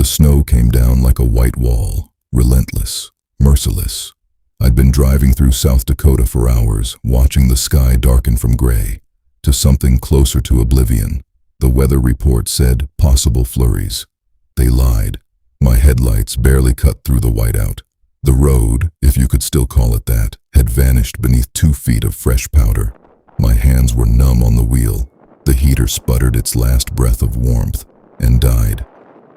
snow came down like a white wall, relentless, merciless. I'd been driving through South Dakota for hours, watching the sky darken from gray to something closer to oblivion. The weather report said possible flurries. They lied. My headlights barely cut through the whiteout. The road, if you could still call it that, had vanished beneath 2 feet of fresh powder. My hands were numb on the wheel. The heater sputtered its last breath of warmth and died.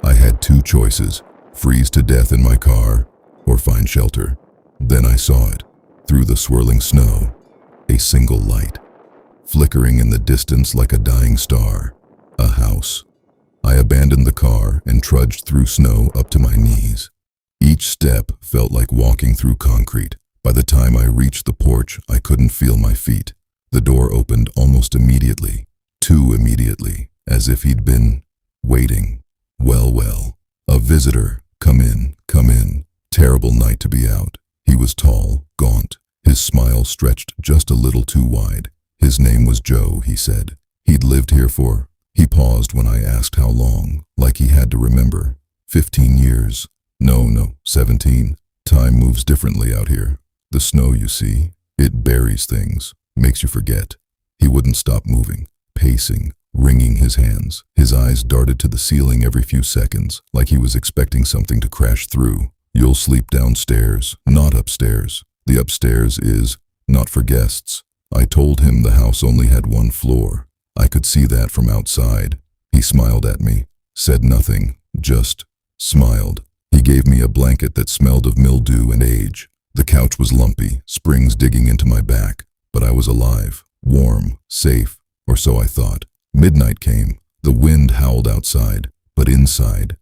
I had 2 choices: freeze to death in my car or find shelter. Then I saw it, through the swirling snow, a single light, flickering in the distance like a dying star. A house. I abandoned the car and trudged through snow up to my knees. Each step felt like walking through concrete. By the time I reached the porch, I couldn't feel my feet. The door opened almost immediately, too immediately, as if he'd been waiting. Well, a visitor. Come in, come in. Terrible night to be out. He was tall, gaunt. His smile stretched just a little too wide. His name was Joe, he said. He'd lived here for... He paused when I asked how long, like he had to remember. 15 years. No, 17. Time moves differently out here. The snow, you see, it buries things, makes you forget. He wouldn't stop moving, pacing, wringing his hands. His eyes darted to the ceiling every few seconds, like he was expecting something to crash through. You'll sleep downstairs, not upstairs. The upstairs is not for guests. I told him the house only had 1 floor. I could see that from outside. He smiled at me, said nothing, just smiled. He gave me a blanket that smelled of mildew and age. The couch was lumpy, springs digging into my back, but I was alive, warm, safe, or so I thought. Midnight came. The wind howled outside, but inside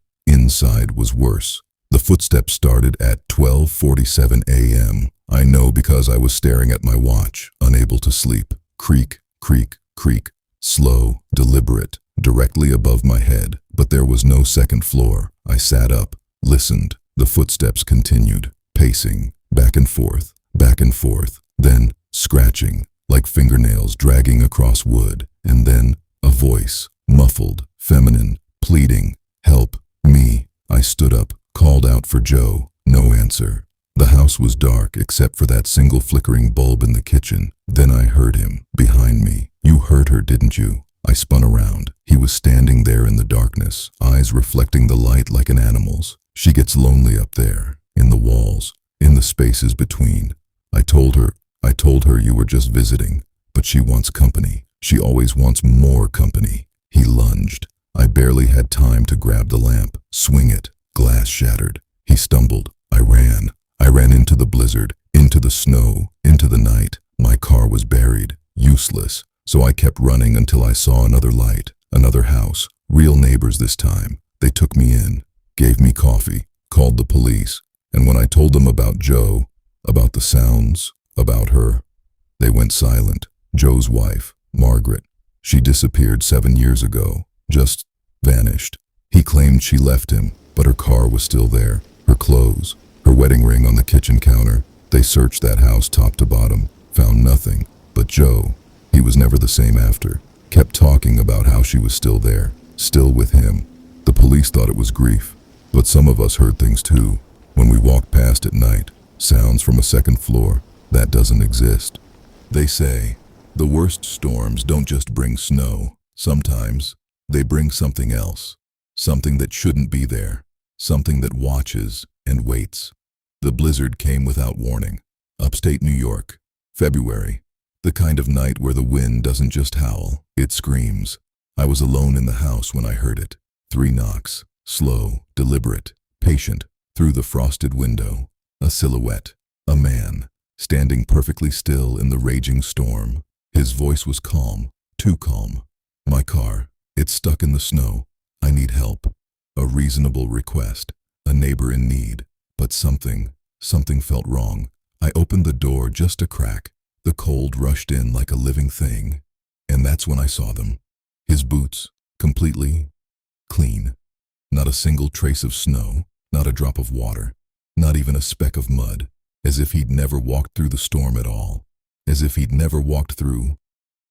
was worse. The footsteps started at 12:47 a.m. I know because I was staring at my watch, unable to sleep. Creak, creak, creak. Slow, deliberate, directly above my head, but there was no second floor. I sat up, listened. The footsteps continued, pacing, back and forth, then scratching, like fingernails dragging across wood, and then a voice, muffled, feminine, pleading, "Help me." I stood up, called out for Joe. No answer. The house was dark except for that single flickering bulb in the kitchen. Then I heard him, behind me. "You heard her, didn't you?" I spun around. He was standing there in the darkness, eyes reflecting the light like an animal's. "She gets lonely up there, in the walls, in the spaces between. I told her you were just visiting, but she wants company. She always wants more company." He lunged. I barely had time to grab the lamp, swing it. Glass shattered. He stumbled. I ran into the blizzard, into the snow, into the night. My car was buried, useless, so I kept running until I saw another light, another house, real neighbors this time. They took me in, gave me coffee, called the police, and when I told them about Joe, about the sounds, about her, they went silent. Joe's wife, Margaret, she disappeared 7 years ago, just vanished. He claimed she left him, but her car was still there, her clothes, her wedding ring on the kitchen counter. They searched that house top to bottom, found nothing. But Joe, he was never the same after. Kept talking about how she was still there, still with him. The police thought it was grief, but some of us heard things too. When we walked past at night, sounds from a second floor. That doesn't exist. They say, the worst storms don't just bring snow. Sometimes, they bring something else. Something that shouldn't be there. Something that watches and waits. The blizzard came without warning. Upstate New York, February. The kind of night where the wind doesn't just howl, it screams. I was alone in the house when I heard it. 3 knocks, slow, deliberate, patient. Through the frosted window, a silhouette, a man, standing perfectly still in the raging storm. His voice was calm, too calm. "My car, it's stuck in the snow. I need help." A reasonable request, a neighbor in need. But something felt wrong. I opened the door just a crack. The cold rushed in like a living thing. And that's when I saw them. His boots, completely clean. Not a single trace of snow, not a drop of water, not even a speck of mud, as if he'd never walked through the storm at all, as if he'd never walked through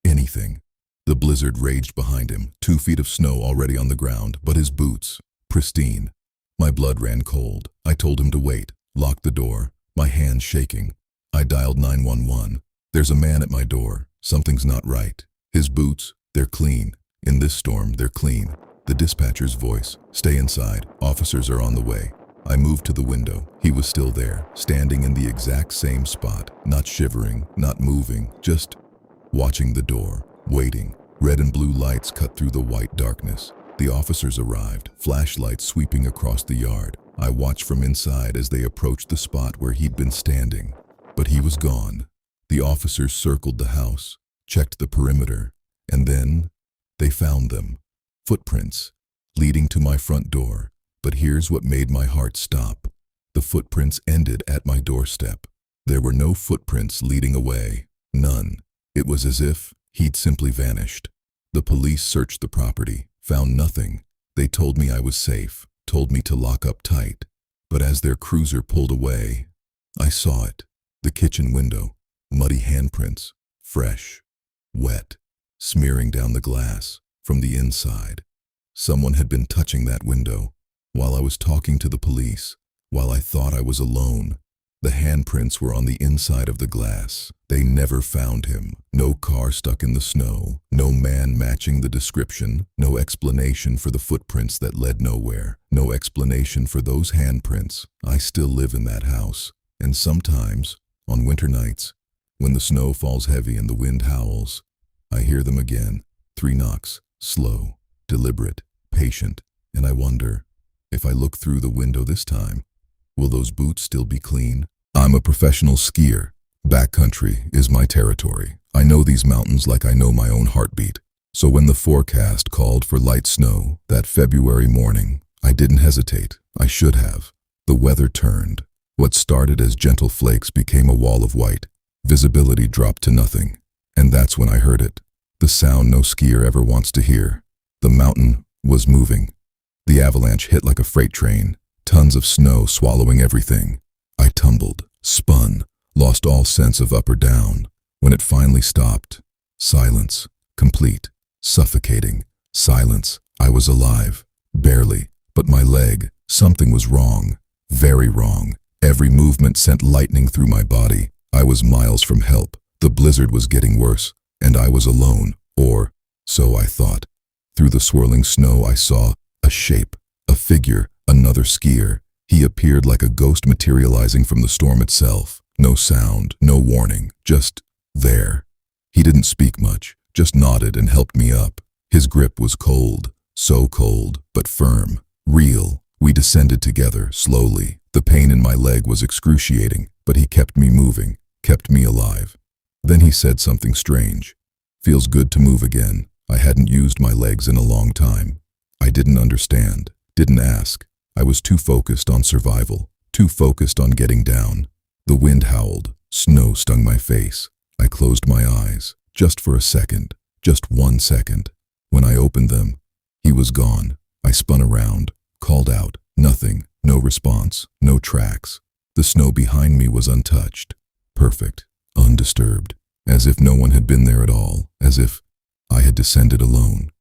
anything. The blizzard raged behind him, 2 feet of snow already on the ground, but his boots, pristine. My blood ran cold. I told him to wait, locked the door, my hands shaking. I dialed 911. There's a man at my door. Something's not right. His boots, they're clean. In this storm, they're clean. The dispatcher's voice, stay inside. Officers are on the way. I moved to the window. He was still there, standing in the exact same spot, not shivering, not moving, just watching the door, waiting. Red and blue lights cut through the white darkness. The officers arrived, flashlights sweeping across the yard. I watched from inside as they approached the spot where he'd been standing. But he was gone. The officers circled the house, checked the perimeter, and then they found them. Footprints, leading to my front door. But here's what made my heart stop. The footprints ended at my doorstep. There were no footprints leading away. None. It was as if he'd simply vanished. The police searched the property, found nothing. They told me I was safe, told me to lock up tight. But as their cruiser pulled away, I saw it. The kitchen window, muddy handprints, fresh, wet, smearing down the glass from the inside. Someone had been touching that window. While I was talking to the police, while I thought I was alone, the handprints were on the inside of the glass. They never found him. No car stuck in the snow, no man matching the description, no explanation for the footprints that led nowhere, no explanation for those handprints. I still live in that house, and sometimes, on winter nights, when the snow falls heavy and the wind howls, I hear them again. 3 knocks, slow, deliberate, patient, and I wonder, if I look through the window this time, will those boots still be clean? I'm a professional skier. Backcountry is my territory. I know these mountains like I know my own heartbeat. So when the forecast called for light snow that February morning, I didn't hesitate. I should have. The weather turned. What started as gentle flakes became a wall of white. Visibility dropped to nothing. And that's when I heard it. The sound no skier ever wants to hear. The mountain was moving. The avalanche hit like a freight train, tons of snow swallowing everything. I tumbled, spun, lost all sense of up or down. When it finally stopped, silence, complete, suffocating, silence. I was alive, barely, but my leg, something was wrong, very wrong. Every movement sent lightning through my body. I was miles from help. The blizzard was getting worse, and I was alone, or so I thought. Through the swirling snow I saw a shape, a figure, another skier. He appeared like a ghost materializing from the storm itself. No sound, no warning, just there. He didn't speak much, just nodded and helped me up. His grip was cold, so cold, but firm, real. We descended together, slowly. The pain in my leg was excruciating, but he kept me moving, kept me alive. Then he said something strange. Feels good to move again. I hadn't used my legs in a long time. I didn't understand, didn't ask. I was too focused on survival, too focused on getting down. The wind howled, snow stung my face. I closed my eyes, just for a second, just 1 second. When I opened them, he was gone. I spun around, called out, nothing, no response, no tracks. The snow behind me was untouched, perfect, undisturbed, as if no one had been there at all, as if I had descended alone.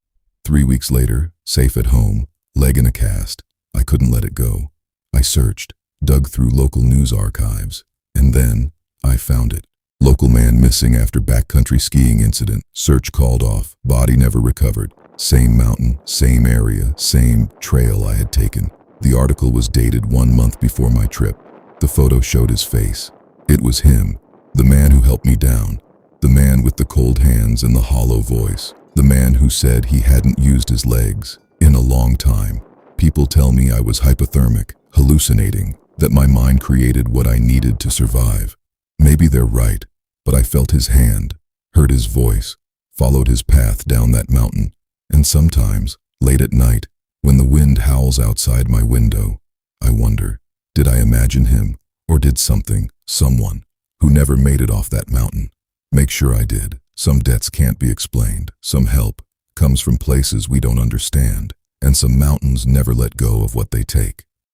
3 weeks later, safe at home, leg in a cast, I couldn't let it go. I searched, dug through local news archives, and then I found it. Local man missing after backcountry skiing incident. Search called off, body never recovered. Same mountain, same area, same trail I had taken. The article was dated 1 month before my trip. The photo showed his face. It was him, the man who helped me down. The man with the cold hands and the hollow voice. The man who said he hadn't used his legs in a long time. People tell me I was hypothermic, hallucinating, that my mind created what I needed to survive. Maybe they're right, but I felt his hand, heard his voice, followed his path down that mountain. And sometimes, late at night, when the wind howls outside my window, I wonder, did I imagine him, or did someone, who never made it off that mountain, make sure I did? Some debts can't be explained. Some help comes from places we don't understand. And some mountains never let go of what they take.